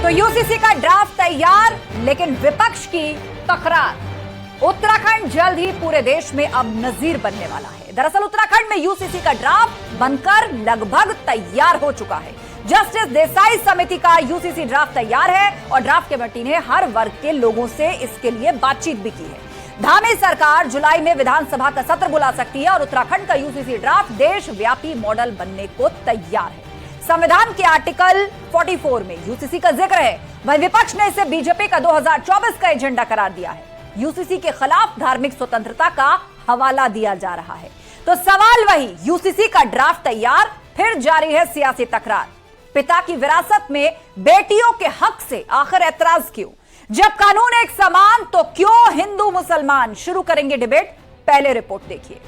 तो यूसीसी का ड्राफ्ट तैयार, लेकिन विपक्ष की तकरार। उत्तराखंड जल्द ही पूरे देश में अब नजीर बनने वाला है। दरअसल उत्तराखंड में यूसीसी का ड्राफ्ट बनकर लगभग तैयार हो चुका है। जस्टिस देसाई समिति का यूसीसी ड्राफ्ट तैयार है और ड्राफ्ट कमेटी ने हर वर्ग के लोगों से इसके लिए बातचीत भी की है। धामी सरकार जुलाई में विधानसभा का सत्र बुला सकती है और उत्तराखंड का यूसीसी ड्राफ्ट देशव्यापी मॉडल बनने को तैयार है। संविधान के आर्टिकल 44 में यूसीसी का जिक्र है, वहीं विपक्ष ने इसे बीजेपी का 2024 का एजेंडा करार दिया है। यूसीसी के खिलाफ धार्मिक स्वतंत्रता का हवाला दिया जा रहा है। तो सवाल वही, यूसीसी का ड्राफ्ट तैयार, फिर जारी है सियासी तकरार। पिता की विरासत में बेटियों के हक से आखिर ऐतराज क्यों? जब कानून एक समान तो क्यों हिंदू मुसलमान? शुरू करेंगे डिबेट, पहले रिपोर्ट देखिए।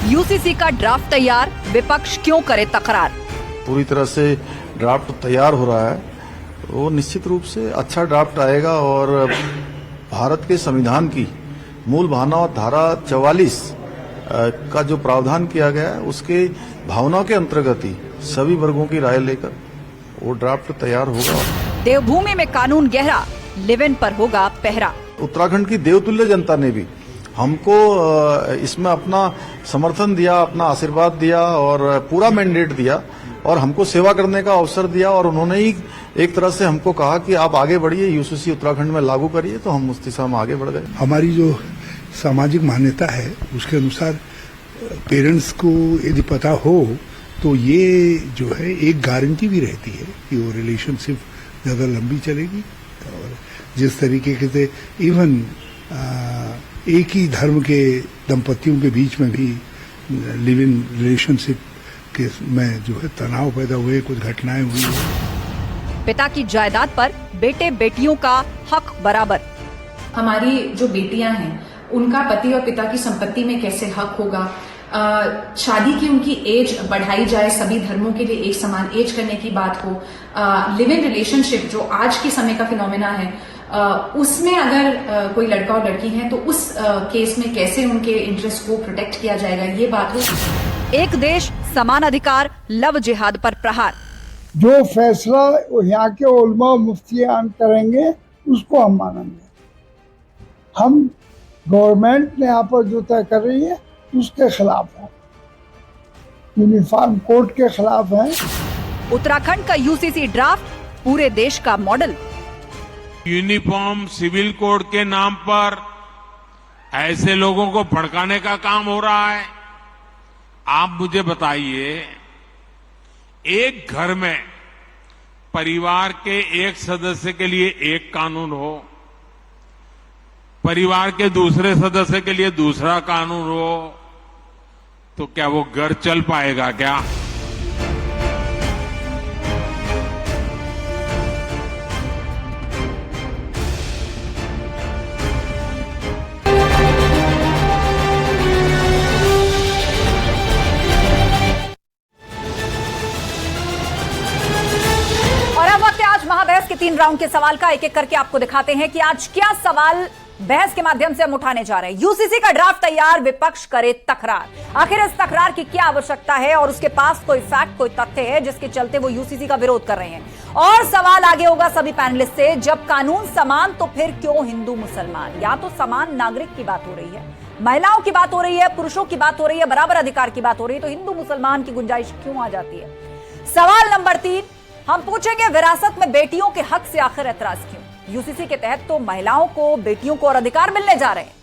यूसीसी का ड्राफ्ट तैयार, विपक्ष क्यों करे तकरार? पूरी तरह से ड्राफ्ट तैयार हो रहा है, वो निश्चित रूप से अच्छा ड्राफ्ट आएगा और भारत के संविधान की मूल भावना धारा 44 का जो प्रावधान किया गया है उसके भावनाओं के अंतर्गत ही सभी वर्गों की राय लेकर वो ड्राफ्ट तैयार होगा। देवभूमि में कानून गहरा, लिव इन पर होगा पहरा। उत्तराखंड की देवतुल्य जनता ने भी हमको इसमें अपना समर्थन दिया, अपना आशीर्वाद दिया और पूरा मैंडेट दिया और हमको सेवा करने का अवसर दिया और उन्होंने ही एक तरह से हमको कहा कि आप आगे बढ़िए, यूसीसी उत्तराखंड में लागू करिए, तो हम उस दिशा में आगे बढ़ गए। हमारी जो सामाजिक मान्यता है उसके अनुसार पेरेंट्स को यदि पता हो तो ये जो है एक गारंटी भी रहती है कि वो रिलेशनशिप ज्यादा लंबी चलेगी। और जिस तरीके से इवन एक ही धर्म के दंपतियों के बीच में भी लिव इन रिलेशनशिप के में जो है तनाव पैदा हुए, कुछ घटनाएं हुई। पिता की जायदाद पर बेटे बेटियों का हक बराबर। हमारी जो बेटियां हैं उनका पति और पिता की संपत्ति में कैसे हक होगा? शादी की उनकी एज बढ़ाई जाए, सभी धर्मों के लिए एक समान एज करने की बात हो। लिव इन रिलेशनशिप जो आज के समय का फिनोमेना है, उसमें अगर कोई लड़का और लड़की है तो उस केस में कैसे उनके इंटरेस्ट को प्रोटेक्ट किया जाएगा, ये बात हो। एक देश समान अधिकार, लव जिहाद पर प्रहार। जो फैसला यहाँ के उलमा मुफ्तियान करेंगे उसको हम मानेंगे। हम गवर्नमेंट ने यहाँ पर जो तय कर रही है उसके खिलाफ है, यूनिफॉर्म कोड के खिलाफ है। उत्तराखंड का यूसीसी ड्राफ्ट पूरे देश का मॉडल। यूनिफॉर्म सिविल कोड के नाम पर ऐसे लोगों को भड़काने का काम हो रहा है। आप मुझे बताइए, एक घर में परिवार के एक सदस्य के लिए एक कानून हो, परिवार के दूसरे सदस्य के लिए दूसरा कानून हो, तो क्या वो घर चल पाएगा क्या? महाबहस के 3 राउंड के सवाल का एक एक करके आपको दिखाते हैं कि आज क्या सवाल बहस के माध्यम से हम उठाने जा रहे हैं। यूसीसी का ड्राफ्ट तैयार, विपक्ष करे तकरार। आखिर इस तकरार की क्या आवश्यकता है और उसके पास कोई फैक्ट, कोई तथ्य है जिसके चलते वो यूसीसी का विरोध कर रहे हैं? और सवाल आगे होगा सभी पैनलिस्ट से, जब कानून समान तो फिर क्यों हिंदू मुसलमान? या तो समान नागरिक की बात हो रही है, महिलाओं की बात हो रही है, पुरुषों की बात हो रही है, बराबर अधिकार की बात हो रही है, तो हिंदू मुसलमान की गुंजाइश क्यों आ जाती है? सवाल नंबर 3 हम पूछेंगे, विरासत में बेटियों के हक से आखिर ऐतराज क्यों? यूसीसी के तहत तो महिलाओं को, बेटियों को और अधिकार मिलने जा रहे हैं।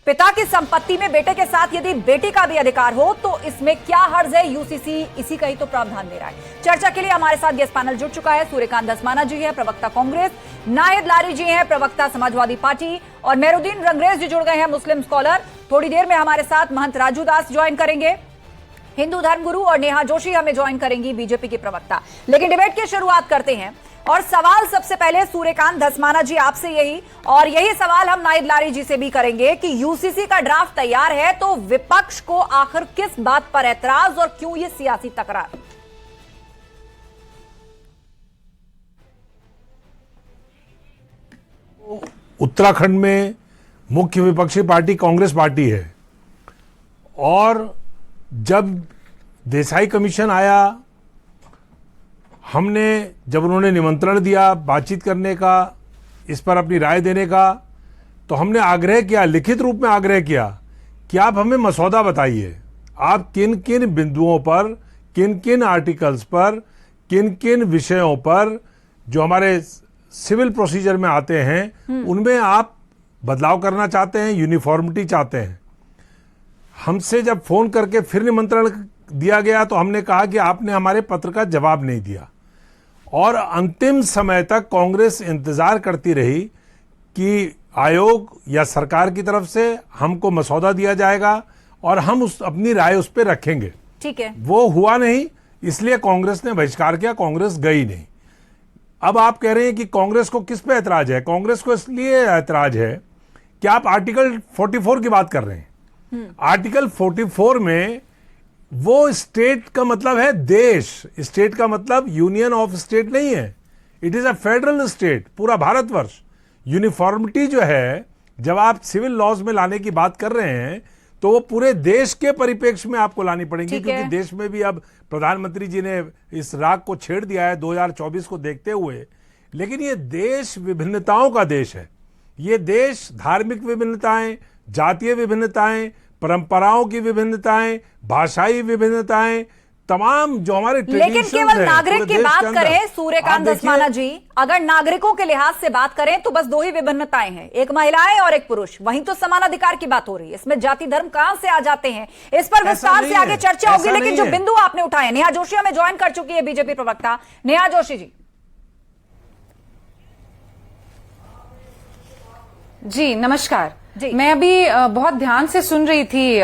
पिता की संपत्ति में बेटे के साथ यदि बेटी का भी अधिकार हो तो इसमें क्या हर्ज है? यूसीसी इसी का ही तो प्रावधान दे रहा है। चर्चा के लिए हमारे साथ गेस्ट पैनल जुड़ चुका है। सूर्यकांत धस्माना जी है, प्रवक्ता कांग्रेस, नाहिद लारी जी हैं, प्रवक्ता समाजवादी पार्टी, और मेहरुद्दीन रंगरेज जी जुड़ गए हैं, मुस्लिम स्कॉलर। थोड़ी देर में हमारे साथ महंत राजू दास ज्वाइन करेंगे, हिंदू धर्मगुरु, और नेहा जोशी हमें ज्वाइन करेंगी, बीजेपी की प्रवक्ता। लेकिन डिबेट की शुरुआत करते हैं और सवाल सबसे पहले सूर्यकांत धस्माना जी आपसे यही सवाल हम नाहिद लारी जी से भी करेंगे कि यूसीसी का ड्राफ्ट तैयार है तो विपक्ष को आखिर किस बात पर ऐतराज और क्यों ये सियासी तकरार? उत्तराखंड में मुख्य विपक्षी पार्टी कांग्रेस पार्टी है, और जब देसाई कमीशन आया, जब उन्होंने निमंत्रण दिया बातचीत करने का, इस पर अपनी राय देने का, तो हमने आग्रह किया, लिखित रूप में आग्रह किया कि आप हमें मसौदा बताइए, आप किन किन बिंदुओं पर, किन किन आर्टिकल्स पर, किन किन विषयों पर जो हमारे सिविल प्रोसीजर में आते हैं उनमें आप बदलाव करना चाहते हैं, यूनिफॉर्मिटी चाहते हैं। हमसे जब फोन करके फिर निमंत्रण दिया गया तो हमने कहा कि आपने हमारे पत्र का जवाब नहीं दिया, और अंतिम समय तक कांग्रेस इंतजार करती रही कि आयोग या सरकार की तरफ से हमको मसौदा दिया जाएगा और हम अपनी राय उस पर रखेंगे। ठीक है, वो हुआ नहीं, इसलिए कांग्रेस ने बहिष्कार किया, कांग्रेस गई नहीं। अब आप कह रहे हैं कि कांग्रेस को किस पे ऐतराज है? कांग्रेस को इसलिए ऐतराज है कि आप आर्टिकल 44 की बात कर रहे हैं। आर्टिकल 44 में वो स्टेट का मतलब है देश, स्टेट का मतलब यूनियन ऑफ स्टेट नहीं है, it is a federal state, पूरा भारतवर्ष। यूनिफॉर्मिटी जो है, जब आप सिविल लॉज में लाने की बात कर रहे हैं तो वो पूरे देश के परिप्रेक्ष्य में आपको लानी पड़ेगी, क्योंकि देश में भी अब प्रधानमंत्री जी ने इस राग को छेड़ दिया है 2024 को देखते हुए। लेकिन ये देश विभिन्नताओं का देश है, ये देश धार्मिक विभिन्नताएं, जातीय विभिन्नताएं, परंपराओं की विभिन्नताएं, भाषाई विभिन्नताएं, तमाम जो हमारे लेकिन केवल नागरिक की बात करें सूर्यकांत धस्माना जी, अगर नागरिकों के लिहाज से बात करें तो बस दो ही विभिन्नताएं हैं, एक महिलाएं और एक पुरुष। वहीं तो समान अधिकार की बात हो रही है, इसमें जाति धर्म कहां से आ जाते हैं? इस पर विस्तार से आगे चर्चा होगी, लेकिन जो बिंदु आपने उठाए, नेहा जोशी हमें ज्वाइन कर चुकी है, बीजेपी प्रवक्ता नेहा जोशी जी। जी नमस्कार जी। मैं अभी बहुत ध्यान से सुन रही थी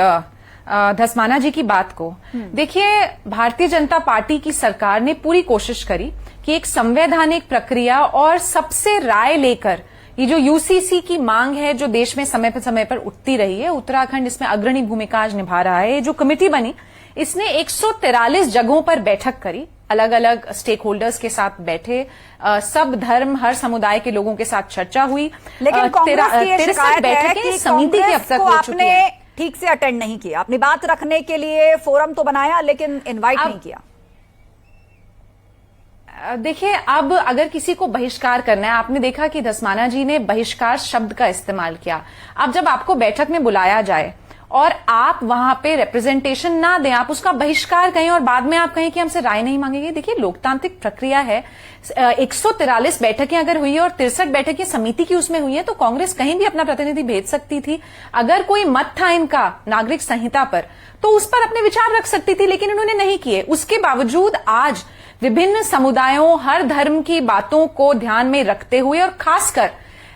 धस्माना जी की बात को। देखिए, भारतीय जनता पार्टी की सरकार ने पूरी कोशिश करी कि एक संवैधानिक प्रक्रिया और सबसे राय लेकर ये जो यूसीसी की मांग है, जो देश में समय पर उठती रही है, उत्तराखंड इसमें अग्रणी भूमिका आज निभा रहा है। ये जो कमेटी बनी, इसने 143 जगहों पर बैठक करी, अलग अलग स्टेक होल्डर्स के साथ बैठे, सब धर्म, हर समुदाय के लोगों के साथ चर्चा हुई। लेकिन कांग्रेस की ये शिकायत है कि समिति की अब तक हो चुकी है, ठीक से अटेंड नहीं किया। अपनी बात रखने के लिए फोरम तो बनाया, लेकिन इनवाइट नहीं किया। देखिए, अब अगर किसी को बहिष्कार करना है, आपने देखा कि धस्माना जी ने बहिष्कार शब्द का इस्तेमाल किया। अब जब आपको बैठक में बुलाया जाए और आप वहां पे रिप्रेजेंटेशन ना दें, आप उसका बहिष्कार कहें और बाद में आप कहें कि हमसे राय नहीं मांगेंगे। देखिए, लोकतांत्रिक प्रक्रिया है, 143 बैठकें अगर हुई है और 63 बैठकें समिति की उसमें हुई है, तो कांग्रेस कहीं भी अपना प्रतिनिधि भेज सकती थी। अगर कोई मत था इनका नागरिक संहिता पर, तो उस पर अपने विचार रख सकती थी, लेकिन उन्होंने नहीं किए। उसके बावजूद आज विभिन्न समुदायों, हर धर्म की बातों को ध्यान में रखते हुए और खासकर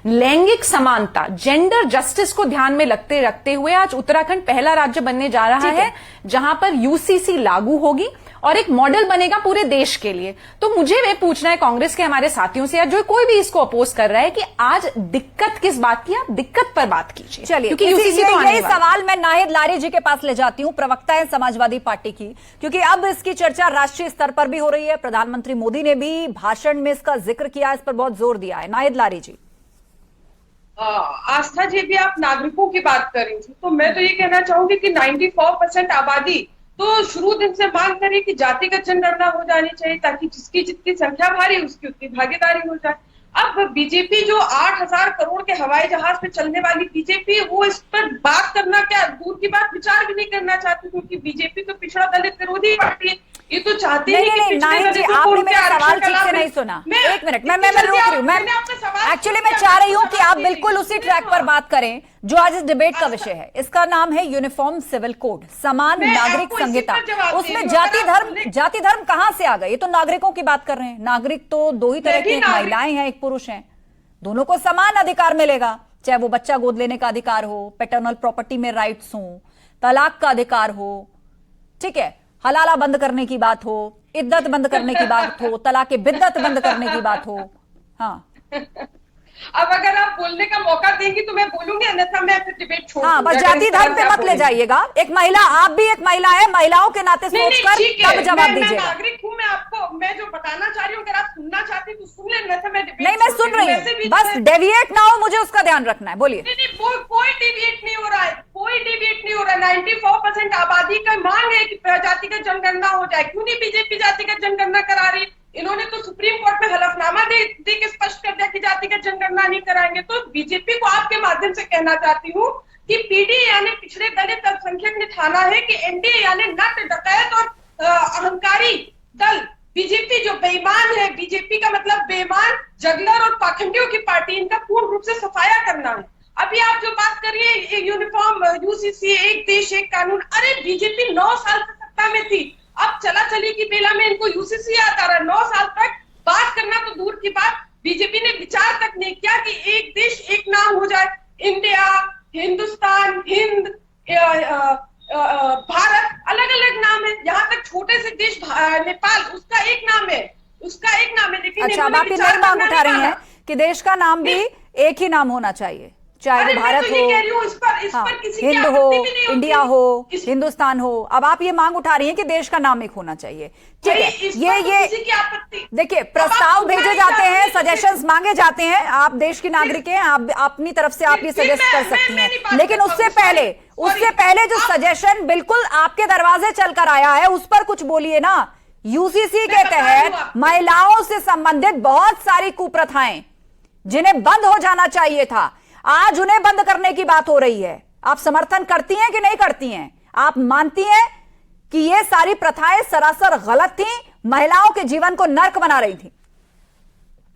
लैंगिक समानता, जेंडर जस्टिस को ध्यान में रखते हुए आज उत्तराखंड पहला राज्य बनने जा रहा है जहां पर यूसीसी लागू होगी और एक मॉडल बनेगा पूरे देश के लिए। तो मुझे ये पूछना है कांग्रेस के हमारे साथियों से, या जो कोई भी इसको अपोज कर रहा है, कि आज दिक्कत किस बात की, आप दिक्कत पर बात कीजिए। चलिए, क्योंकि यूसीसी तो यही सवाल मैं नाहिद लारी जी के पास ले जाती हूं, प्रवक्ता है समाजवादी पार्टी की, क्योंकि अब इसकी चर्चा राष्ट्रीय स्तर पर भी हो रही है। प्रधानमंत्री मोदी ने भी भाषण में इसका जिक्र किया, इस पर बहुत जोर दिया है। नाहिद लारी जी। आस्था जी, भी आप नागरिकों की बात कर रही थी, तो मैं तो ये कहना चाहूंगी कि 94% आबादी तो शुरू दिन से मांग करी कि जातिगत जनगणना हो जानी चाहिए, ताकि जिसकी जितनी संख्या भारी उसकी उतनी भागीदारी हो जाए। अब बीजेपी जो 8,000 करोड़ के हवाई जहाज पे चलने वाली बीजेपी, वो इस पर बात करना, क्या दूर की बात, विचार भी नहीं करना चाहती, क्योंकि बीजेपी तो पिछड़ा दलित विरोधी पार्टी है। ये तो चाहती है कि नहीं जी, आपने मेरा सवाल ठीक से नहीं सुना। एक मिनट, मैं रोक रही हूँ। मैं एक्चुअली मैं चाह रही हूँ कि आप बिल्कुल उसी ट्रैक पर बात करें जो आज इस डिबेट का विषय है। इसका नाम है यूनिफॉर्म सिविल कोड, समान नागरिक संहिता। उसमें जाति धर्म कहां से आ गए? ये तो नागरिकों की बात कर रहे हैं। नागरिक तो दो ही तरह के, एक महिलाएं हैं, एक पुरुष हैं। दोनों को समान अधिकार मिलेगा, चाहे वो बच्चा गोद लेने का अधिकार हो, पैटर्नल प्रॉपर्टी में राइट्स हो, तलाक का अधिकार हो, ठीक है, हलाला बंद करने की बात हो, इद्दत बंद करने की बात हो, तलाक बिद्दत बंद करने की बात हो। हाँ, अब अगर आप बोलने का मौका देंगी तो मैं बोलूंगी, अन्यथा मैं फिर डिबेट छोड़ दूंगी। हाँ, बस जाति धर्म पे मत ले जाइएगा। एक महिला, आप भी एक महिला है, महिलाओं के नाते सोचकर तब जवाब दीजिएगा। नागरिक हूँ, मैं आपको मैं जो बताना चाह रही हूँ, अगर आप सुनना चाहती हैं तो सुन लेना था। मैं नहीं, मैं सुन रही हूँ, बस डेविएट ना हो, मुझे उसका ध्यान रखना है। बोलिए। नहीं, कोई डेविएट नहीं हो रहा है, कोई डेविएट नहीं हो रहा है। 94% आबादी का मांग है कि जातिगत जनगणना हो जाए। क्यों नहीं बीजेपी जातिगत जनगणना करा रही? इन्होंने तो सुप्रीम कोर्ट में हलफनामा दे के स्पष्ट कर दिया कि जातिगत जनगणना नहीं कराएंगे। तो बीजेपी को आपके माध्यम से कहना चाहती हूँ कि पीडी यानी पिछड़े दलित अल्पसंख्यक ने ठाना है कि एनडीए यानी नट, डकैत और अहंकारी दल बीजेपी जो बेईमान है, बीजेपी का मतलब बेईमान, जगलर और पाखंडियों की पार्टी, इनका पूर्ण रूप से सफाया करना है। अभी आप जो बात करिए यूनिफॉर्म, यूसीसी, एक देश एक कानून, अरे बीजेपी 9 साल से सत्ता में थी, अब चला चली की बेला में इनको यूसीसी याद आ रहा है। 9 साल तक बात करना तो दूर की बात, बीजेपी ने विचार तक नहीं किया कि एक देश एक नाम हो जाए। इंडिया, हिंदुस्तान, हिंद, भारत, अलग अलग नाम है। यहाँ तक छोटे से देश नेपाल, उसका एक नाम है, उसका एक नाम है। लेकिन अच्छा, अब आप ये नई मांग उठा रही हैं कि देश का नाम भी एक ही नाम होना चाहिए, चाहे वो भारत हो, हिंद हो, इंडिया हो, हिंदुस्तान हो। अब आप ये मांग उठा रही हैं कि देश का नाम एक होना चाहिए। ठीक है, ये देखिए, प्रस्ताव भेजे जाते हैं, सजेशंस मांगे जाते हैं। आप देश की नागरिक हैं, आप अपनी तरफ से आप ये सजेस्ट कर सकती हैं, लेकिन उससे पहले जो सजेशन बिल्कुल आपके दरवाजे चलकर आया है, उस पर कुछ बोलिए ना। यूसीसी के तहत महिलाओं से संबंधित बहुत सारी कुप्रथाएं जिन्हें बंद हो जाना चाहिए था, आज उन्हें बंद करने की बात हो रही है। आप समर्थन करती हैं कि नहीं करती हैं? आप मानती हैं कि ये सारी प्रथाएं सरासर गलत थी, महिलाओं के जीवन को नर्क बना रही थी?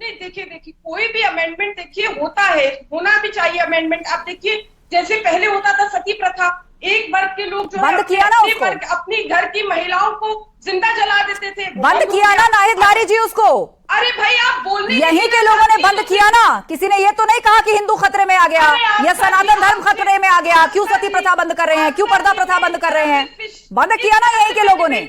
नहीं, देखिए कोई भी अमेंडमेंट देखिए होता है, होना भी चाहिए अमेंडमेंट। आप देखिए जैसे पहले होता था सती प्रथा, एक वर्ग के लोग जो बंद किया ना उसको, अपनी घर की महिलाओं को जिंदा जला देते थे, बंद किया ना नाहिद लारी जी उसको। अरे भाई आप बोलने, यहीं के लोगों ने बंद किया ना। किसी ने ये तो नहीं कहा कि हिंदू खतरे में आ गया या सनातन धर्म खतरे में आ गया। क्यों सती प्रथा बंद कर रहे हैं, क्यों पर्दा प्रथा बंद कर रहे हैं? बंद किया ना यहीं के लोगों ने।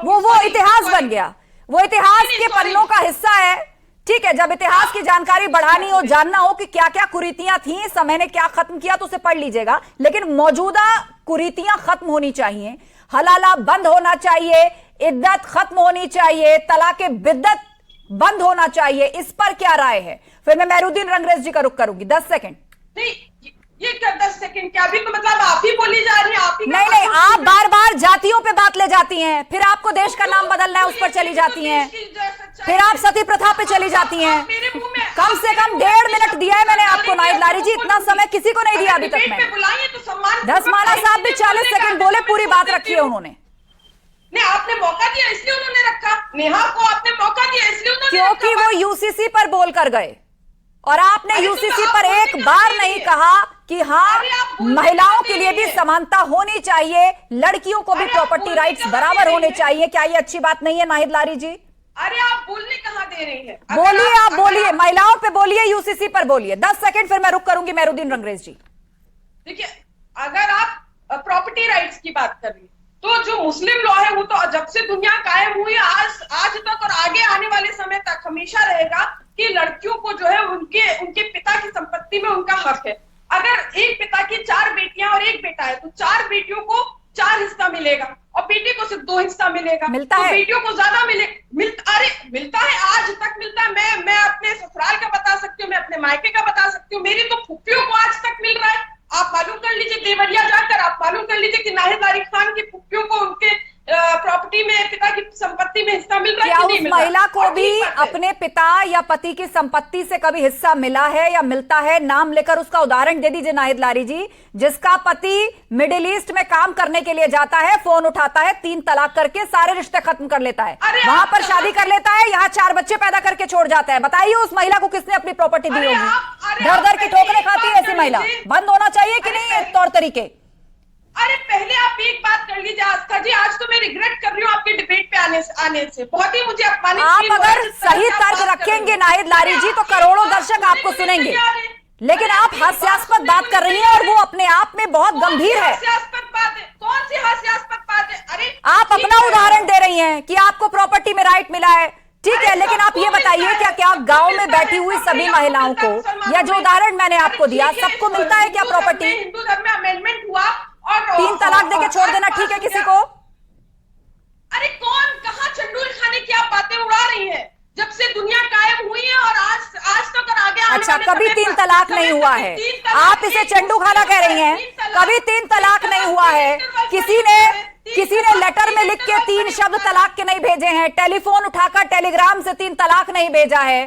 वो इतिहास बन गया, वो इतिहास के पन्नों का हिस्सा है। ठीक है, जब इतिहास की जानकारी बढ़ानी हो, जानना हो कि क्या क्या कुरीतियां थी, समय ने क्या खत्म किया, तो उसे पढ़ लीजिएगा। लेकिन मौजूदा कुरीतियां खत्म होनी चाहिए, हलाला बंद होना चाहिए, इद्दत खत्म होनी चाहिए, तलाक बिद्दत बंद होना चाहिए। इस पर क्या राय है? फिर मैं मेहरुद्दीन रंगरेज जी का रुख करूंगी। 10 सेकंड। नहीं, ये क्या 10 सेकंड क्या? अभी तो मतलब आप ही बोली जा रही हैं, आप ही। नहीं, आप बार बार जातियों पे बात ले जाती हैं, फिर आपको देश का नाम बदलना है, उस पर चली जाती हैं, फिर आप सती प्रथा पे चली जाती हैं। कम से कम 1.5 मिनट दिया है मैंने आपको नाहिद लारी जी, इतना समय किसी को नहीं दिया अभी तक। मैंने धसमाना साहब भी 40 सेकंड बोले, पूरी बात रखी है उन्होंने। नहीं, आपने मौका दिया इसलिए उन्होंने रखा, नेहा को आपने मौका दिया इसलिए उन्होंने, क्योंकि वो यूसीसी पर बोल कर गए और आपने यूसीसी पर एक बार नहीं कहा कि हाँ, महिलाओं के लिए भी समानता होनी चाहिए, लड़कियों को भी प्रॉपर्टी राइट्स बराबर होने चाहिए। क्या ये अच्छी बात नहीं है नाहिद लारी जी? अरे आप बोलने कहाँ दे रही हैं? बोलिए, आप बोलिए, महिलाओं पे बोलिए, यूसीसी पर बोलिए। 10 सेकंड, फिर मैं रुक करूंगी मेहरुद्दीन रंगरेज जी। देखिए, अगर आप प्रॉपर्टी राइट्स की बात कर रही, तो जो मुस्लिम लॉ है वो तो जब से दुनिया कायम हुई आज तक और आगे आने वाले समय तक हमेशा रहेगा कि लड़कियों को जो है उनके पिता की संपत्ति में उनका हक है। अगर एक पिता की 4 बेटियां और 1 बेटा है तो 4 बेटियों को 4 हिस्सा मिलेगा और बेटे को सिर्फ 2 हिस्सा मिलेगा। मिलता तो है, बेटियों को ज्यादा मिलता है, आज तक मिलता है। मैं अपने ससुराल का बता सकती हूँ, मैं अपने मायके का बता सकती हूँ, मेरी तो फुफ्फियों को आज तक मिल रहा है। आप मालूम कर लीजिए, देवरिया जाकर आप मालूम कर लीजिए कि नाहिद लारी खान की फुफ्फियों को उनके प्रॉपर्टी में, पिता की संपत्ति में हिस्सा मिल रहा है। क्या कि उस नहीं मिल रहा? महिला को और भी ठीक बात है। अपने पिता या पति की संपत्ति से कभी हिस्सा मिला है या मिलता है? नाम लेकर उसका उदाहरण दे दीजिए नाहिद लारी जी, जिसका पति मिडिल ईस्ट में काम करने के लिए जाता है, फोन उठाता है, 3 तलाक करके सारे रिश्ते खत्म कर लेता है, वहां पर शादी कर लेता है, यहाँ 4 बच्चे पैदा करके छोड़ जाता है। बताइए उस महिला को किसने अपनी प्रॉपर्टी दी होगी? दर दर की ठोकरें खाती है ऐसी महिला। बंद होना चाहिए कि नहीं ये तौर तरीके? अरे पहले आप एक बात कर लीजिए आस्था जी, आज तो मैं रिग्रेट कर रही हूँ आपके डिबेट पे आने से। बहुत ही मुझे अपमानित आप अगर सही तर्क रखेंगे नाहिद लारी जी तो करोड़ों दर्शक आपको सुनेंगे, लेकिन आप हास्यास्पद बात कर रही हैं और वो अपने आप में बहुत गंभीर है। हास्यास्पद बात है? कौन सी हास्यास्पद बात है? अरे आप अपना उदाहरण दे रही हैं कि आपको प्रॉपर्टी में राइट मिला है, ठीक है, लेकिन आप ये बताइए क्या गांव में बैठी हुई सभी महिलाओं को, या जो उदाहरण मैंने आपको दिया, सबको मिलता है क्या प्रॉपर्टी? हिंदू धर्म में अमेंडमेंट हुआ और 3 तलाक देके छोड़ देना ठीक है किसी को? अरे कौन कहाँ चंडूल खाने की आप बातें उड़ा रही हैं। जब से दुनिया कायम हुई है और आज तक और आगे आने अच्छा, वाले कभी समय 3 पर तलाक नहीं हुआ है, आप इसे चंडू खाना कह रही हैं। कभी 3 तलाक नहीं हुआ है। किसी ने लेटर में लिख के 3 शब्द तलाक के नहीं भेजे हैं। टेलीफोन उठाकर टेलीग्राम से 3 तलाक नहीं भेजा है।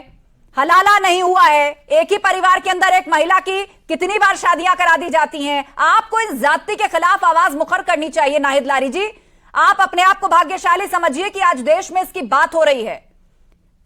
हलाला नहीं हुआ है। एक ही परिवार के अंदर एक महिला की कितनी बार शादियां करा दी जाती हैं। आपको इस जाति के खिलाफ आवाज मुखर करनी चाहिए नाहिद लारी जी। आप अपने आप को भाग्यशाली समझिए कि आज देश में इसकी बात हो रही है।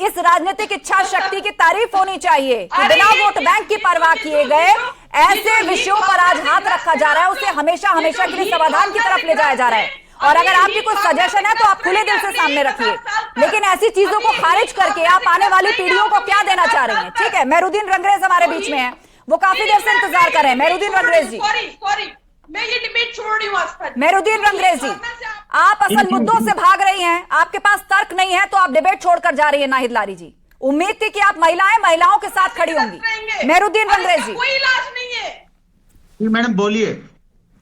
इस राजनीतिक इच्छा शक्ति की तारीफ होनी चाहिए कि बिना वोट बैंक की परवाह किए गए ऐसे विषयों पर आज हाथ रखा जा रहा है, उसे हमेशा हमेशा के लिए समाधान की तरफ ले जाया जा रहा है। और अगर आपकी कोई सजेशन है तो आप खुले दिल से सामने रखिए, लेकिन ऐसी चीजों को खारिज करके आप आने वाली पीढ़ियों को क्या देना चाह रही हैं? ठीक है, मेहरुद्दीन रंगरेज हमारे बीच में है, वो काफी देर से इंतजार कर रहे हैं। मेहरुद्दीन रंगरेज जी, मैं ये डिबेट छोड़ रही हूँ आस्था जी। मेहरुद्दीन रंगरेज जी, आप असल मुद्दों से भाग रही हैं, आपके पास तर्क नहीं है तो आप डिबेट छोड़कर जा रही है। नाहिद लारी जी, उम्मीद थी कि आप महिलाओं के साथ खड़ी होंगी। मेहरुद्दीन रंगरेज जी, कोई इलाज नहीं है। जी मैडम बोलिए।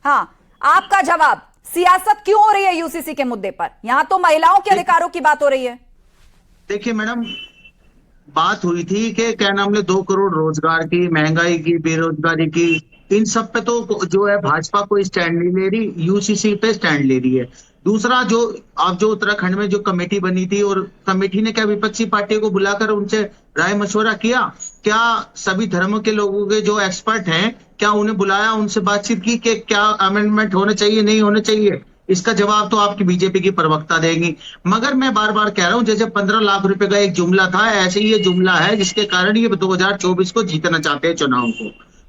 हाँ, आपका जवाब। सियासत क्यों हो रही है यूसीसी के मुद्दे पर? यहां तो महिलाओं के अधिकारों की बात हो रही है। देखिए मैडम, बात हुई थी कि क्या नाम है 2 करोड़ रोजगार की, महंगाई की, बेरोजगारी की, इन सब पे तो जो है भाजपा कोई स्टैंड नहीं ले रही, यूसीसी पे स्टैंड ले रही है। दूसरा, जो उत्तराखंड में जो कमेटी बनी थी और कमेटी ने क्या विपक्षी पार्टियों को बुलाकर उनसे राय मशवरा किया? क्या सभी धर्मों के लोगों के जो एक्सपर्ट हैं, क्या उन्हें बुलाया, उनसे बातचीत की कि क्या अमेंडमेंट होने चाहिए, नहीं होने चाहिए? इसका जवाब तो आपकी बीजेपी की प्रवक्ता देंगी। मगर मैं बार बार कह रहा हूं, जैसे 15 लाख रुपए का एक जुमला था, ऐसे ही ये जुमला है जिसके कारण ये 2024 को जीतना चाहते हैं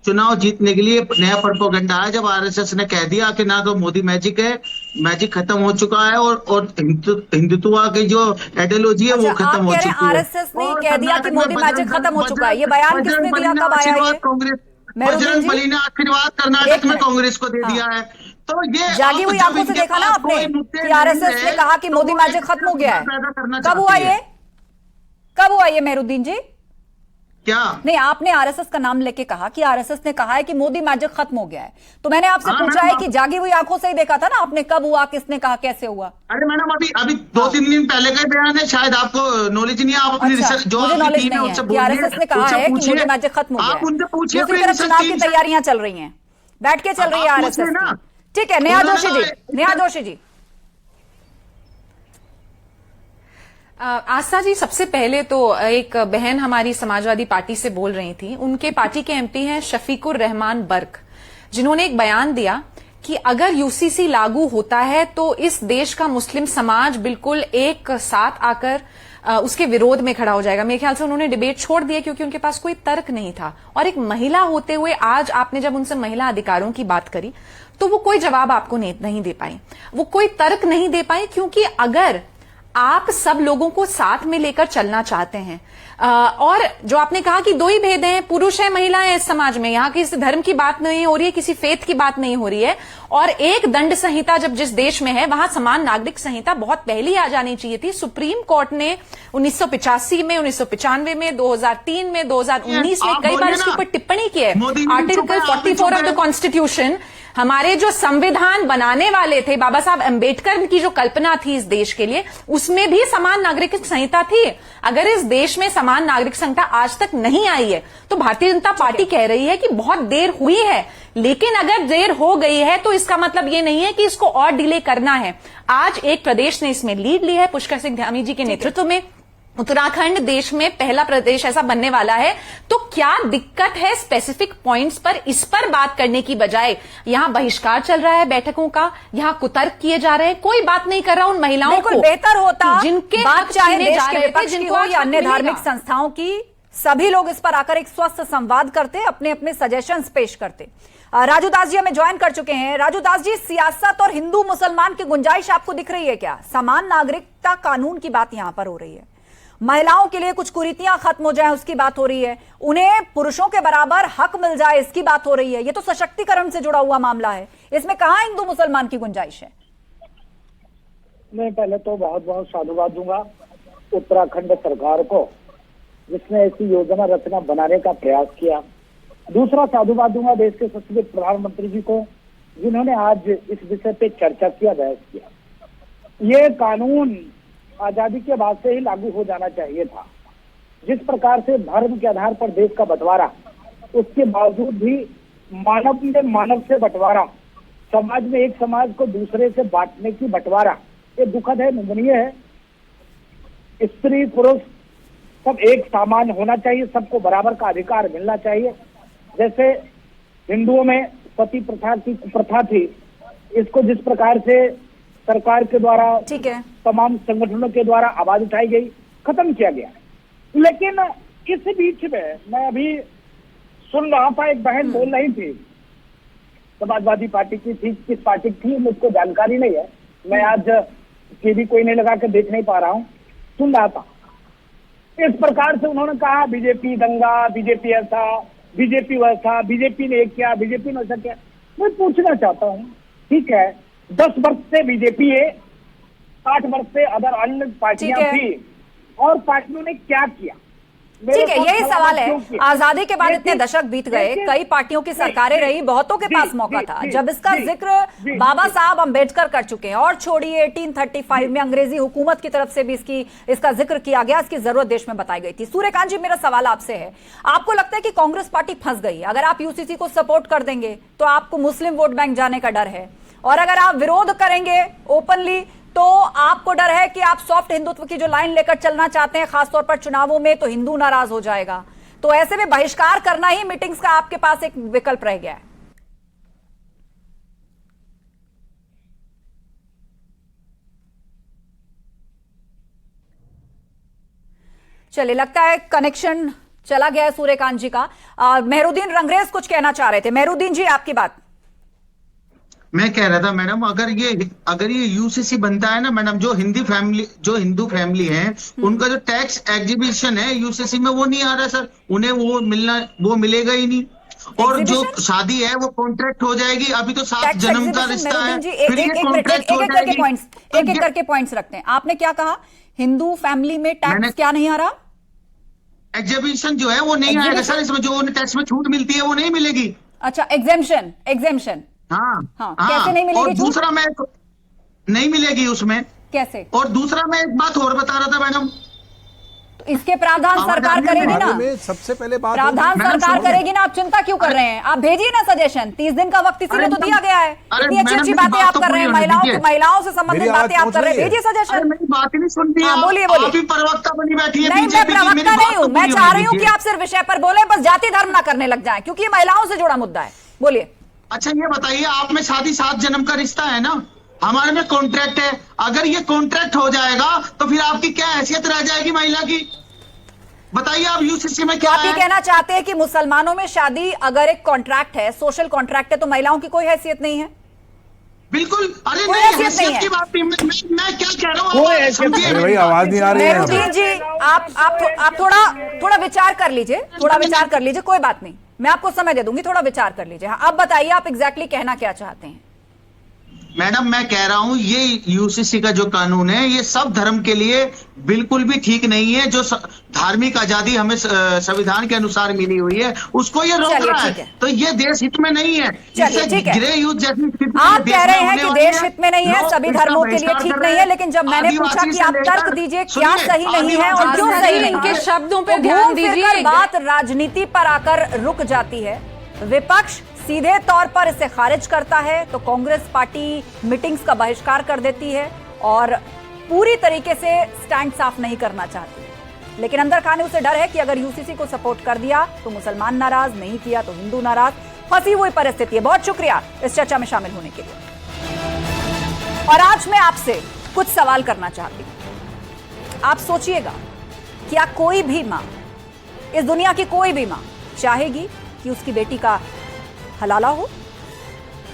चुनाव जीतने के लिए नया प्रोपेगेंडा है। जब आरएसएस ने कह दिया कि ना तो मोदी मैजिक है, मैजिक खत्म हो चुका है, और हिंदुत्व की जो आइडियोलॉजी है वो खत्म हो चुकी है। आरएसएस ने कह दिया कि मोदी मैजिक खत्म हो चुका है। ये बयान किसने दिया, कब आया ये? बजरंग बली ने आशीर्वाद कर्नाटक में कांग्रेस को दे दिया है। तो ये जागी हुई आंखों से देखा ना आपने कि आरएसएस ने कहा कि मोदी मैजिक खत्म हो गया है। कब हुआ ये मेहरुद्दीन जी? क्या नहीं, आपने आरएसएस का नाम लेके कहा कि आरएसएस ने कहा है कि मोदी मैजिक खत्म हो गया है, तो मैंने आपसे पूछा है कि जागी हुई आंखों से ही देखा था ना आपने, कब हुआ, किसने कहा, कैसे हुआ? अरे मैडम, अभी 2-3 दिन पहले का बयान है, शायद आपको नॉलेज नहीं है। आप अपनी रिसर्च जो आपकी टीम है उससे बोलिए। आरएसएस ने कहा है कि मोदी मैजिक खत्म हो गया है। आप उनसे पूछिए। दूसरी तरफ चुनाव की तैयारियां चल रही हैं, बैठ के चल रही है आरएसएस की। ठीक है, नेहा जोशी जी। आस्था जी, सबसे पहले तो एक बहन हमारी समाजवादी पार्टी से बोल रही थी, उनके पार्टी के एमपी हैं शफीकुर रहमान बर्क, जिन्होंने एक बयान दिया कि अगर यूसीसी लागू होता है तो इस देश का मुस्लिम समाज बिल्कुल एक साथ आकर उसके विरोध में खड़ा हो जाएगा। मेरे ख्याल से उन्होंने डिबेट छोड़ दिया क्योंकि उनके पास कोई तर्क नहीं था। और एक महिला होते हुए आज आपने जब उनसे महिला अधिकारों की बात करी तो वो कोई जवाब आपको नहीं दे पाई, वो कोई तर्क नहीं दे पाई, क्योंकि अगर आप सब लोगों को साथ में लेकर चलना चाहते हैं, और जो आपने कहा कि 2 ही भेद हैं, पुरुष है, महिला है इस समाज में, यहां किसी धर्म की बात नहीं हो रही है, किसी फेथ की बात नहीं हो रही है, और एक दंड संहिता जब जिस देश में है वहां समान नागरिक संहिता बहुत पहले आ जानी चाहिए थी। सुप्रीम कोर्ट ने 1985 में, 1995 में, 2003 में, 2019 में कई बार इसके ऊपर टिप्पणी की है। आर्टिकल 44 ऑफ द कॉन्स्टिट्यूशन, हमारे जो संविधान बनाने वाले थे बाबा साहब अंबेडकर की जो कल्पना थी इस देश के लिए, उसमें भी समान नागरिक संहिता थी। अगर इस देश में समान नागरिक संहिता आज तक नहीं आई है तो भारतीय जनता पार्टी कह रही है कि बहुत देर हुई है, लेकिन अगर देर हो गई है तो इसका मतलब ये नहीं है कि इसको और डिले करना है। आज एक प्रदेश ने इसमें लीड ली है, पुष्कर सिंह धामी जी के नेतृत्व में। उत्तराखंड देश में पहला प्रदेश ऐसा बनने वाला है, तो क्या दिक्कत है स्पेसिफिक पॉइंट्स पर इस पर बात करने की बजाय यहां बहिष्कार चल रहा है बैठकों का, यहां कुतर्क किए जा रहे हैं, कोई बात नहीं कर रहा उन महिलाओं को। बेहतर होता जिनके बात चाहे देश के विपक्ष की हो या अन्य धार्मिक मिलेगा। संस्थाओं की, सभी लोग इस पर आकर एक स्वस्थ संवाद करते, अपने अपने सजेशंस पेश करते। राजू दास जी हमें ज्वाइन कर चुके हैं। राजू दास जी, सियासत और हिंदू मुसलमान की गुंजाइश आपको दिख रही है क्या? समान नागरिकता कानून की बात यहां पर हो रही है, महिलाओं के लिए कुछ कुरीतियां खत्म हो जाएं उसकी बात हो रही है, उन्हें पुरुषों के बराबर हक मिल जाए इसकी बात हो रही है। ये तो सशक्तिकरण से जुड़ा हुआ मामला है, इसमें कहां हिंदू मुसलमान की गुंजाइश है? मैं पहले तो बहुत बहुत साधुवाद दूंगा उत्तराखंड सरकार को, जिसने ऐसी योजना रचना बनाने का प्रयास किया। दूसरा साधुवाद दूंगा देश के सशक्त प्रधानमंत्री जी को, जिन्होंने आज इस विषय पे चर्चा किया, बहस किया। ये कानून आजादी के बाद से ही लागू हो जाना चाहिए था। जिस प्रकार से धर्म के आधार पर देश का बंटवारा, उसके बावजूद भी मानव में मानव से बंटवारा, समाज में एक समाज को दूसरे से बांटने की बंटवारा, ये दुखद है, निंदनीय है। स्त्री पुरुष सब एक समान होना चाहिए, सबको बराबर का अधिकार मिलना चाहिए। जैसे हिंदुओं में सती प्रथा की प्रथा थी, इसको जिस प्रकार से सरकार के द्वारा, ठीक है, तमाम संगठनों के द्वारा आवाज उठाई गई, खत्म किया गया। लेकिन इस बीच में मैं अभी सुन रहा था, एक बहन बोल रही थी, समाजवादी पार्टी की थी, किस पार्टी की थी मुझको जानकारी नहीं है, मैं आज टीवी कोई नहीं लगा के देख नहीं पा रहा हूँ, सुन रहा था। इस प्रकार से उन्होंने कहा बीजेपी दंगा, बीजेपी ऐसा, बीजेपी वैसा, बीजेपी ने किया, बीजेपी ने वैसा किया। मैं पूछना चाहता हूँ, ठीक है, 10 वर्ष से बीजेपी है, 8 वर्ष से अदर अन्य पार्टियां थी, और पार्टियों ने क्या किया? ठीक है, यही सवाल है। आजादी के बाद इतने दशक बीत गए, कई पार्टियों की सरकारें रही, बहुतों के पास मौका था। जब इसका जिक्र बाबा साहब अंबेडकर कर चुके हैं, और छोड़िए 1835 में अंग्रेजी हुकूमत की तरफ से भी इसका जिक्र किया गया, इसकी जरूरत देश में बताई गई थी। सूर्यकांत जी, मेरा सवाल आपसे है, आपको लगता है कि कांग्रेस पार्टी फंस गई? अगर आप यूसीसी को सपोर्ट कर देंगे तो आपको मुस्लिम वोट बैंक जाने का डर है, और अगर आप विरोध करेंगे ओपनली तो आपको डर है कि आप सॉफ्ट हिंदुत्व की जो लाइन लेकर चलना चाहते हैं, खासतौर पर चुनावों में, तो हिंदू नाराज हो जाएगा। तो ऐसे में बहिष्कार करना ही मीटिंग्स का आपके पास एक विकल्प रह गया है। चलिए, लगता है कनेक्शन चला गया है सूर्यकांत जी का। मेहरुद्दीन रंगरेज कुछ कहना चाह रहे थे। मेहरुद्दीन जी, आपकी बात। मैं कह रहा था मैडम, अगर ये यूसीसी बनता है ना मैडम, जो हिंदू फैमिली है, उनका जो टैक्स एग्जीबिशन है यूसीसी में, वो नहीं आ रहा सर, उन्हें वो मिलेगा ही नहीं। और जो शादी है वो कॉन्ट्रैक्ट हो जाएगी। अभी तो 7 जन्म का रिश्ता है, फिर ये कॉन्ट्रैक्ट हो जाएगी। एक एक करके पॉइंट्स रखते हैं। आपने क्या कहा? हिंदू फैमिली में टैक्स क्या नहीं आ रहा? एग्जीबिशन जो है वो नहीं आएगा सर, इसमें जो टैक्स में छूट मिलती है वो नहीं मिलेगी। अच्छा, एग्जेम्पशन। हाँ, कैसे नहीं मिलेगी? और दूसरा मैं नहीं मिलेगी उसमें, कैसे? और दूसरा मैं एक बात और बता रहा था मैडम, तो इसके प्रावधान सरकार करेगी ना। सबसे पहले बात, प्रावधान सरकार करेगी ना। आप चिंता क्यों कर रहे हैं? आप भेजिए ना सजेशन। 30 दिन का वक्त इसीलिए तो दिया गया है। इतनी अच्छी अच्छी बातें आप कर रहे हैं, महिलाओं से संबंधित बातें आप कर रहे हैं, भेजिए सजेशन। मेरी बात ही नहीं सुनती। बोलिए। आप ही प्रवक्ता बनी बैठी है। नहीं, मैं प्रवक्ता नहीं हूँ, मैं चाह रही हूँ कि आप सिर्फ विषय पर बोले, बस जाति धर्म ना करने लग जाए, क्योंकि ये महिलाओं से जुड़ा मुद्दा है। बोलिए। अच्छा, ये बताइए, आप में शादी 7 जन्म का रिश्ता है ना, हमारे में कॉन्ट्रैक्ट है। अगर ये कॉन्ट्रैक्ट हो जाएगा तो फिर आपकी क्या हैसियत रह जाएगी महिला की? बताइए आप यूसीसी में क्या आप ये कहना चाहते हैं कि मुसलमानों में शादी अगर एक कॉन्ट्रैक्ट है, सोशल कॉन्ट्रैक्ट है, तो महिलाओं की कोई हैसियत नहीं है? बिल्कुल। अरे कोई नहीं, हैसियत नहीं है की बात नहीं, मैं क्या कह रहा हूँ, भाई आवाज नहीं आ रही है। मेहरुद्दीन जी, आप थोड़ा विचार कर लीजिए, कोई बात नहीं, मैं आपको समय दे दूंगी, थोड़ा विचार कर लीजिए। हाँ, अब बताइए आप एग्जैक्टली कहना क्या चाहते हैं। मैडम, मैं कह रहा हूं ये यूसीसी का जो कानून है, ये सब धर्म के लिए बिल्कुल भी ठीक नहीं है। जो धार्मिक आजादी हमें संविधान के अनुसार मिली हुई है, उसको ये रोक रहा है। तो ये देश हित में नहीं है। ग्रे यूथ जैसी आप कह रहे हैं कि देश हित में नहीं है, सभी धर्मों के लिए ठीक नहीं है, लेकिन जब मैंने पूछा कि आप तर्क दीजिए क्या सही नहीं है और क्यों सही नहीं है, शब्दों पर ध्यान दीजिए, बात राजनीति पर आकर रुक जाती है। विपक्ष सीधे तौर पर इसे खारिज करता है, तो कांग्रेस पार्टी मीटिंग्स का बहिष्कार कर देती है और पूरी तरीके से स्टैंड साफ नहीं करना चाहती। लेकिन अंदर खाने उसे डर है कि अगर यूसीसी को सपोर्ट कर दिया तो मुसलमान नाराज, नहीं किया तो हिंदू नाराज। फंसी हुई परिस्थिति है। बहुत शुक्रिया इस चर्चा में शामिल होने के लिए। और आज मैं आपसे कुछ सवाल करना चाहती हूं। आप सोचिएगा, क्या कोई भी मां, इस दुनिया की कोई भी मां चाहेगी कि उसकी बेटी का हलाला हो?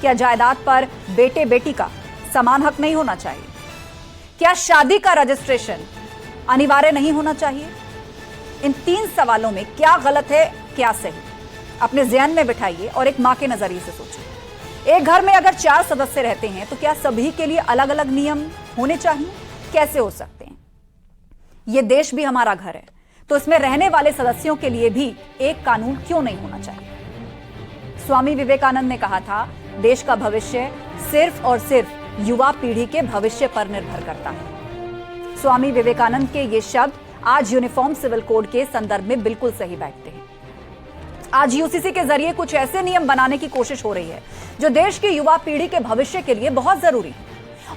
क्या जायदाद पर बेटे बेटी का समान हक नहीं होना चाहिए? क्या शादी का रजिस्ट्रेशन अनिवार्य नहीं होना चाहिए? इन 3 सवालों में क्या गलत है, क्या सही, अपने ज़हन में बिठाइए और एक मां के नजरिए से सोचिए। एक घर में अगर 4 सदस्य रहते हैं तो क्या सभी के लिए अलग अलग नियम होने चाहिए? कैसे हो सकते हैं? यह देश भी हमारा घर है, तो इसमें रहने वाले सदस्यों के लिए भी एक कानून क्यों नहीं होना चाहिए? स्वामी विवेकानंद ने कहा था, देश का भविष्य सिर्फ और सिर्फ युवा पीढ़ी के भविष्य पर निर्भर करता है। स्वामी विवेकानंद के ये शब्द आज यूनिफॉर्म सिविल कोड के संदर्भ में बिल्कुल सही बैठते हैं। आज यूसीसी के जरिए कुछ ऐसे नियम बनाने की कोशिश हो रही है जो देश की युवा पीढ़ी के भविष्य के लिए बहुत जरूरी है,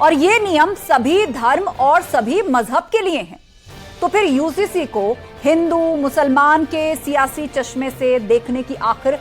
और ये नियम सभी धर्म और सभी मजहब के लिए हैं। तो फिर यूसीसी को हिंदू मुसलमान के सियासी चश्मे से देखने की आखिर